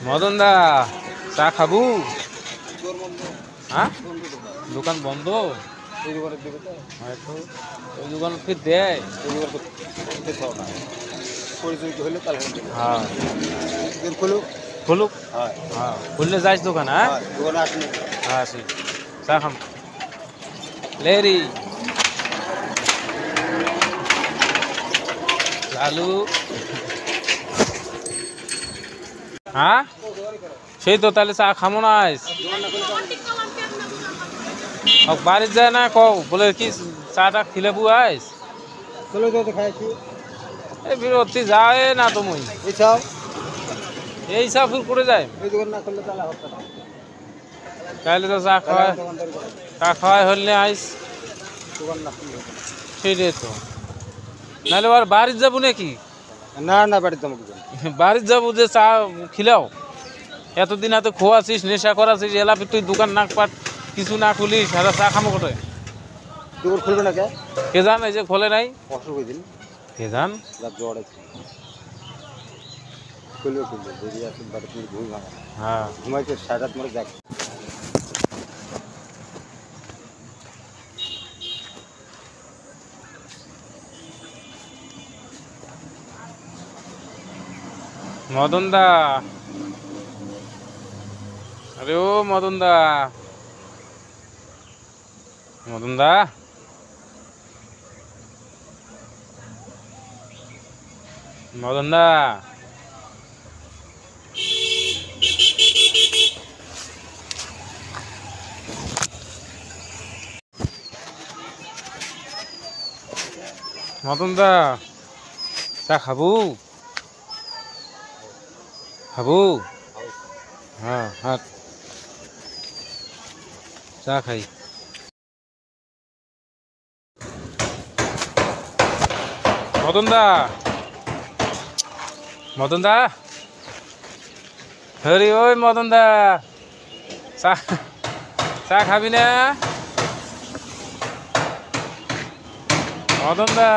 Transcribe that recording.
মদন দা চা খাবো। হ্যাঁ দোকান বন্ধ। হয়তো ওই দোকান ফির দেয়। হ্যাঁ খুলুক। হ্যাঁ খুললে যাইস দোকান। হ্যাঁ হ্যাঁ আসি চা খাম লেরি লালু। হ্যাঁ সেই তো তাহলে চা খামো না আইস বাড়ির যায় না কও বলে কি চাটা খিলেবু আইস এই বিরতি যায় না তুমি এই সব করে যায় তাহলে তো চা খাওয়াই হলে আইস সেটাই তো নাহলে আর বাড়ির যাবো নাকি না না বাড়িতে যাবো বাড়ির যাবো যে চা খিলাও এতদিন এত খোয়াছিস নেশা করাছিস এলাপি তুই দোকান না পাট কিছু না খুলিস সারা চা খামো কোথায় দোকান খুলবে না কে জান এই যে খোলে নাই অসুবিধা দিন কে জান জ্বর আছে খুলবে বেরিয়ে আসুন বাড়িতে ঘুম ভাঙা হ্যাঁ ঘুমাইতে সাড়ে রাত মরে যাক মদন দা আরে ও মদন দা মদন দা মদন দা মদন দা চা খাবো খাবো হ্যাঁ হ্যাঁ চা খাই মদন দা মদন দা হরি ওই মদন দা চা চা খাবি না মদন দা